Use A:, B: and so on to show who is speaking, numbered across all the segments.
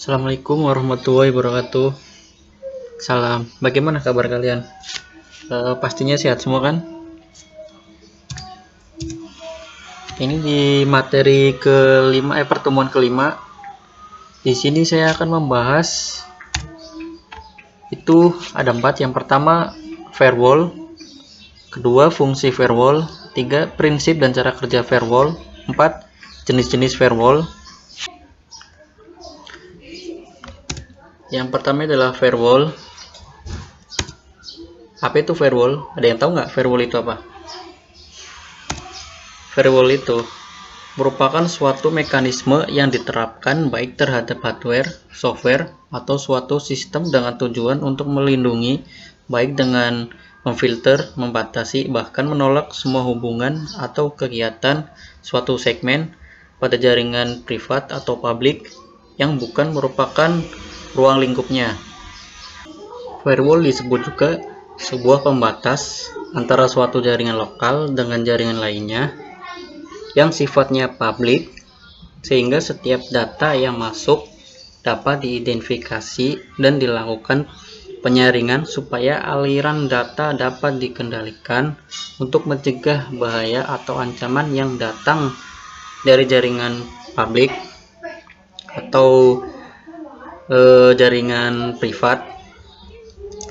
A: Assalamualaikum warahmatullahi wabarakatuh. Salam. Bagaimana kabar kalian? Pastinya sehat semua kan? Ini di materi kelima, pertemuan kelima. Di sini saya akan membahas itu ada 4. Yang pertama firewall, kedua fungsi firewall, 3 prinsip dan cara kerja firewall, 4 jenis-jenis firewall. Yang pertama adalah firewall. Apa itu firewall? Ada yang tahu nggak firewall itu apa? Firewall itu merupakan suatu mekanisme yang diterapkan baik terhadap hardware, software, atau suatu sistem dengan tujuan untuk melindungi, baik dengan memfilter, membatasi, bahkan menolak semua hubungan atau kegiatan suatu segmen pada jaringan privat atau publik yang bukan merupakan ruang lingkupnya. Firewall disebut juga sebuah pembatas antara suatu jaringan lokal dengan jaringan lainnya yang sifatnya publik, sehingga setiap data yang masuk dapat diidentifikasi dan dilakukan penyaringan supaya aliran data dapat dikendalikan untuk mencegah bahaya atau ancaman yang datang dari jaringan publik atau jaringan privat.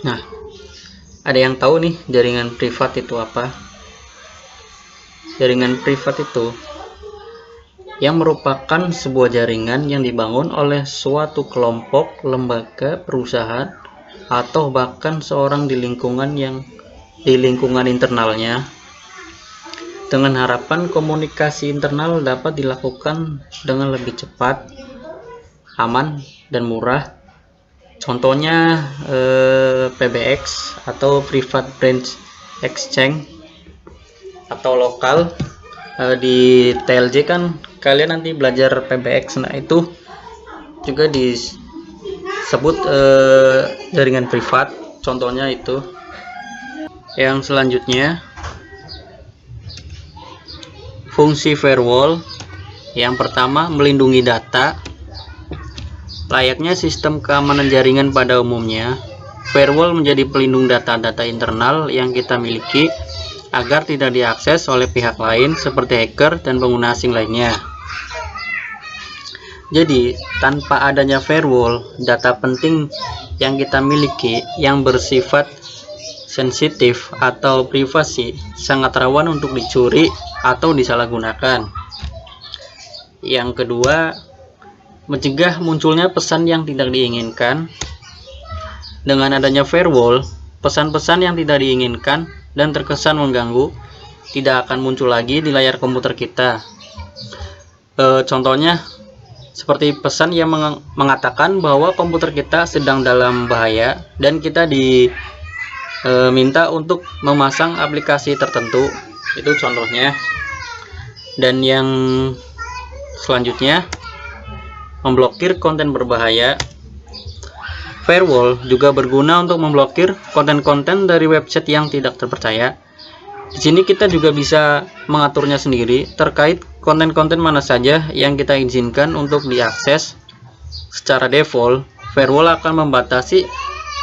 A: Nah, ada yang tahu nih jaringan privat itu apa? Jaringan privat itu yang merupakan sebuah jaringan yang dibangun oleh suatu kelompok, lembaga, perusahaan, atau bahkan seorang di lingkungan internalnya, dengan harapan komunikasi internal dapat dilakukan dengan lebih cepat, aman, dan murah. Contohnya PBX atau Private Branch Exchange atau lokal. Di TLJ kan kalian nanti belajar PBX, nah itu juga disebut jaringan privat, contohnya itu. Yang selanjutnya fungsi firewall. Yang pertama, melindungi data. Layaknya sistem keamanan jaringan pada umumnya, firewall menjadi pelindung data-data internal yang kita miliki agar tidak diakses oleh pihak lain seperti hacker dan pengguna asing lainnya. Jadi, tanpa adanya firewall, data penting yang kita miliki yang bersifat sensitif atau privasi sangat rawan untuk dicuri atau disalahgunakan. Yang kedua, mencegah munculnya pesan yang tidak diinginkan. Dengan adanya firewall, pesan-pesan yang tidak diinginkan dan terkesan mengganggu tidak akan muncul lagi di layar komputer kita. Contohnya seperti pesan yang mengatakan bahwa komputer kita sedang dalam bahaya dan kita diminta untuk memasang aplikasi tertentu. Itu contohnya. Dan yang selanjutnya, memblokir konten berbahaya. Firewall juga berguna untuk memblokir konten-konten dari website yang tidak terpercaya. Di sini kita juga bisa mengaturnya sendiri terkait konten-konten mana saja yang kita izinkan untuk diakses. Secara default, firewall akan membatasi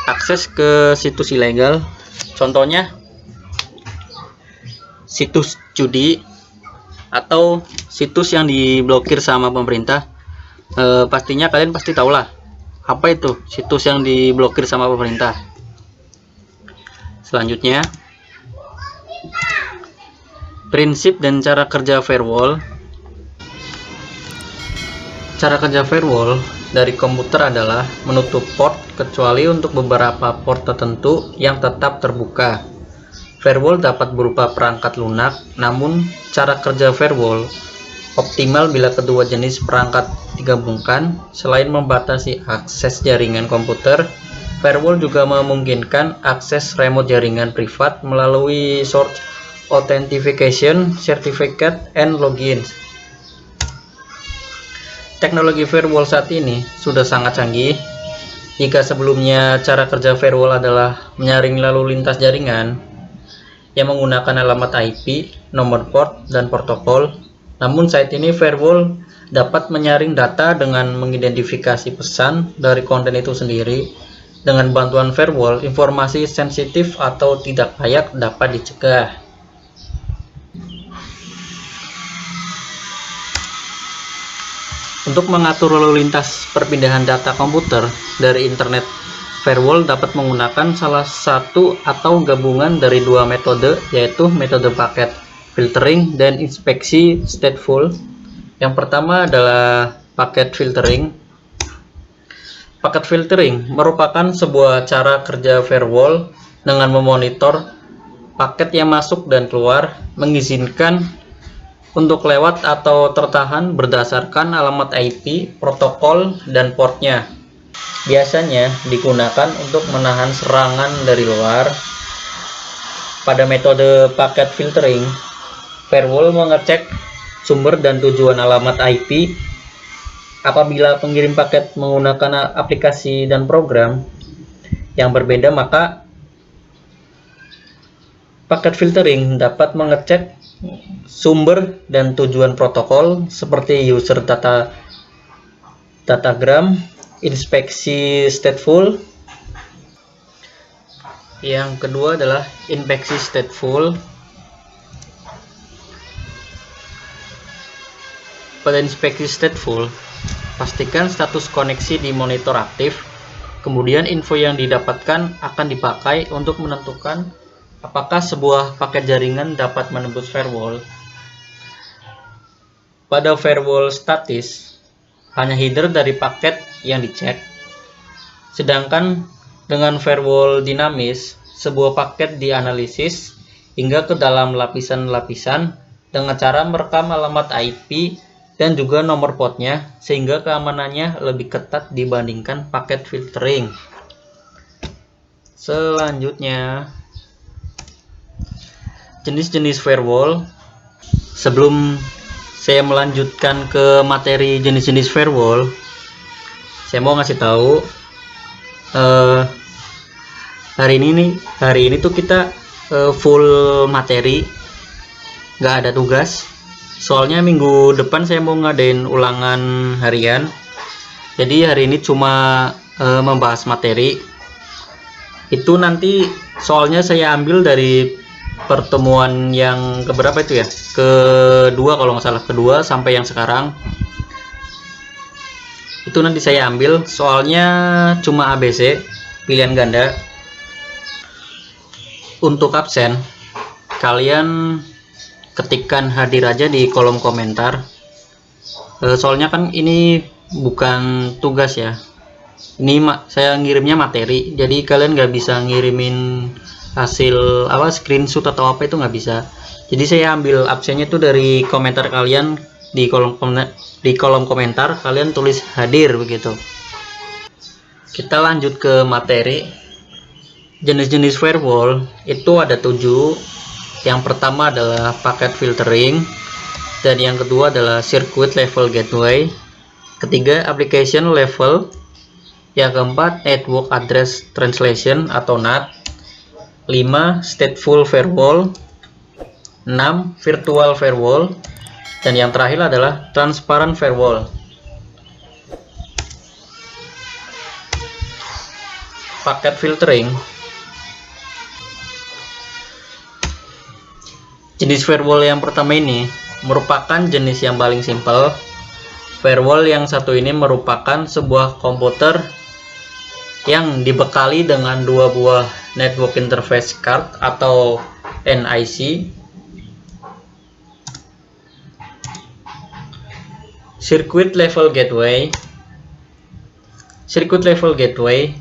A: akses ke situs ilegal. Contohnya situs judi atau situs yang diblokir sama pemerintah. Pastinya kalian pasti tahu lah apa itu situs yang diblokir sama pemerintah. Selanjutnya, prinsip dan cara kerja firewall. Cara kerja firewall dari komputer adalah menutup port kecuali untuk beberapa port tertentu yang tetap terbuka. Firewall dapat berupa perangkat lunak, namun cara kerja firewall optimal bila kedua jenis perangkat digabungkan. Selain membatasi akses jaringan komputer, firewall juga memungkinkan akses remote jaringan privat melalui source authentication, certificate, and login. Teknologi firewall saat ini sudah sangat canggih. Jika sebelumnya cara kerja firewall adalah menyaring lalu lintas jaringan yang menggunakan alamat IP, nomor port, dan protokol, Namun saat ini firewall dapat menyaring data dengan mengidentifikasi pesan dari konten itu sendiri. Dengan bantuan firewall, informasi sensitif atau tidak layak dapat dicegah. Untuk mengatur lalu lintas perpindahan data komputer dari internet, firewall dapat menggunakan salah satu atau gabungan dari dua metode, yaitu metode paket filtering dan inspeksi stateful. Yang pertama adalah paket filtering. Paket filtering merupakan sebuah cara kerja firewall dengan memonitor paket yang masuk dan keluar, mengizinkan untuk lewat atau tertahan berdasarkan alamat IP, protokol, dan portnya. Biasanya digunakan untuk menahan serangan dari luar. Pada metode paket filtering, firewall mengecek sumber dan tujuan alamat IP. Apabila pengirim paket menggunakan aplikasi dan program yang berbeda, maka paket filtering dapat mengecek sumber dan tujuan protokol seperti user datagram, inspeksi stateful. Yang kedua adalah inspeksi stateful. Pada inspeksi stateful, pastikan status koneksi di monitor aktif. Kemudian info yang didapatkan akan dipakai untuk menentukan apakah sebuah paket jaringan dapat menembus firewall. Pada firewall statis, hanya header dari paket yang dicek. Sedangkan dengan firewall dinamis, sebuah paket dianalisis hingga ke dalam lapisan-lapisan dengan cara merekam alamat IP dan juga nomor portnya, sehingga keamanannya lebih ketat dibandingkan paket filtering. Selanjutnya, jenis-jenis firewall. Sebelum saya melanjutkan ke materi jenis-jenis firewall, saya mau ngasih tahu hari ini tuh kita full materi, nggak ada tugas. Soalnya minggu depan saya mau ngadain ulangan harian. Jadi hari ini cuma membahas materi. Itu nanti soalnya saya ambil dari pertemuan yang keberapa itu ya? Kedua kalau nggak salah, kedua sampai yang sekarang. Itu nanti saya ambil, soalnya cuma ABC, pilihan ganda. Untuk absen, kalian ketikkan hadir aja di kolom komentar. Soalnya kan ini bukan tugas ya, ini saya ngirimnya materi, jadi kalian nggak bisa ngirimin hasil screenshot atau apa, itu nggak bisa. Jadi saya ambil absennya itu dari komentar kalian di kolom komentar, kalian tulis hadir begitu. Kita lanjut ke materi. Jenis-jenis firewall itu ada 7. Yang pertama adalah packet filtering, dan yang kedua adalah circuit level gateway, ketiga application level, yang keempat network address translation atau NAT, 5 stateful firewall, 6 virtual firewall, dan yang terakhir adalah transparent firewall. Packet filtering. Jenis firewall yang pertama ini merupakan jenis yang paling simpel. Firewall yang satu ini merupakan sebuah komputer yang dibekali dengan dua buah network interface card atau NIC. Circuit level gateway. Circuit level gateway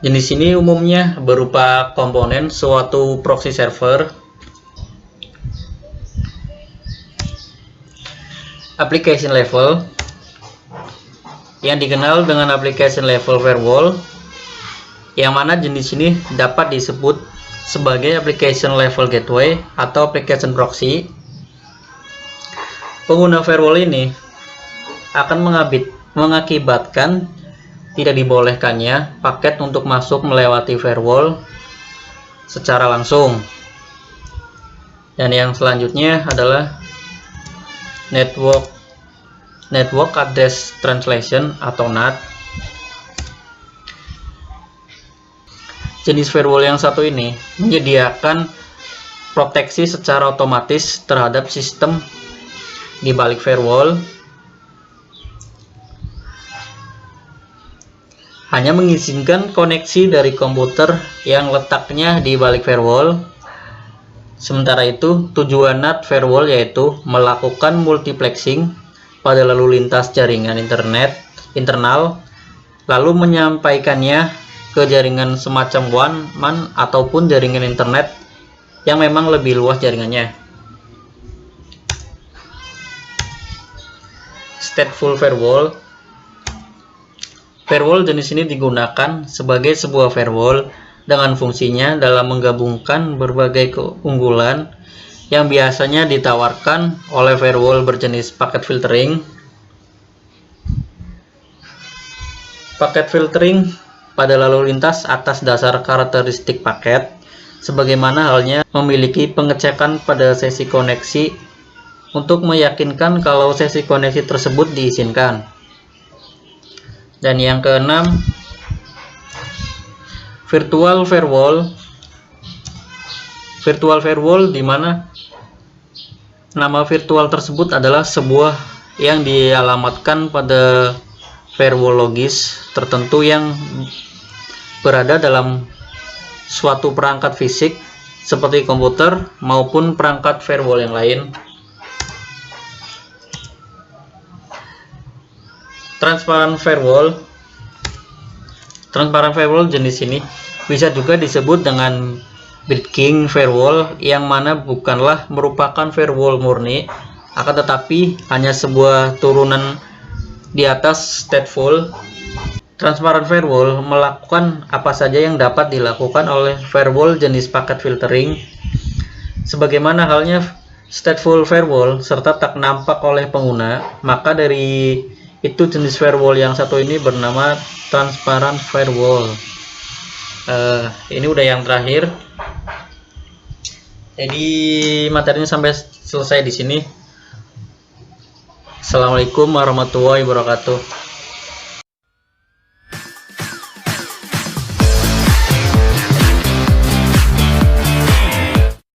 A: jenis ini umumnya berupa komponen suatu proxy server. Application level, yang dikenal dengan application level firewall, yang mana jenis ini dapat disebut sebagai application level gateway atau application proxy. Pengguna firewall ini akan mengakibatkan tidak dibolehkannya paket untuk masuk melewati firewall secara langsung. Dan yang selanjutnya adalah Network Address Translation atau NAT. Jenis firewall yang satu ini menyediakan proteksi secara otomatis terhadap sistem di balik firewall, hanya mengizinkan koneksi dari komputer yang letaknya di balik firewall. Sementara itu, tujuan NAT firewall yaitu melakukan multiplexing pada lalu lintas jaringan internet internal, lalu menyampaikannya ke jaringan semacam WAN ataupun jaringan internet yang memang lebih luas jaringannya. Stateful firewall. Firewall jenis ini digunakan sebagai sebuah firewall dengan fungsinya dalam menggabungkan berbagai keunggulan yang biasanya ditawarkan oleh firewall berjenis packet filtering. Packet filtering pada lalu lintas atas dasar karakteristik paket, sebagaimana halnya memiliki pengecekan pada sesi koneksi untuk meyakinkan kalau sesi koneksi tersebut diizinkan. Dan yang keenam, virtual firewall. Virtual firewall di mana nama virtual tersebut adalah sebuah yang dialamatkan pada firewall logis tertentu yang berada dalam suatu perangkat fisik seperti komputer maupun perangkat firewall yang lain. Transparent firewall. Transparent firewall jenis ini bisa juga disebut dengan bridging firewall, yang mana bukanlah merupakan firewall murni, akan tetapi hanya sebuah turunan di atas stateful. Transparent firewall melakukan apa saja yang dapat dilakukan oleh firewall jenis packet filtering, sebagaimana halnya stateful firewall, serta tak nampak oleh pengguna. Maka dari itu jenis firewall yang satu ini bernama transparent firewall. Ini udah yang terakhir. Jadi materinya sampai selesai di sini. Assalamualaikum warahmatullahi wabarakatuh.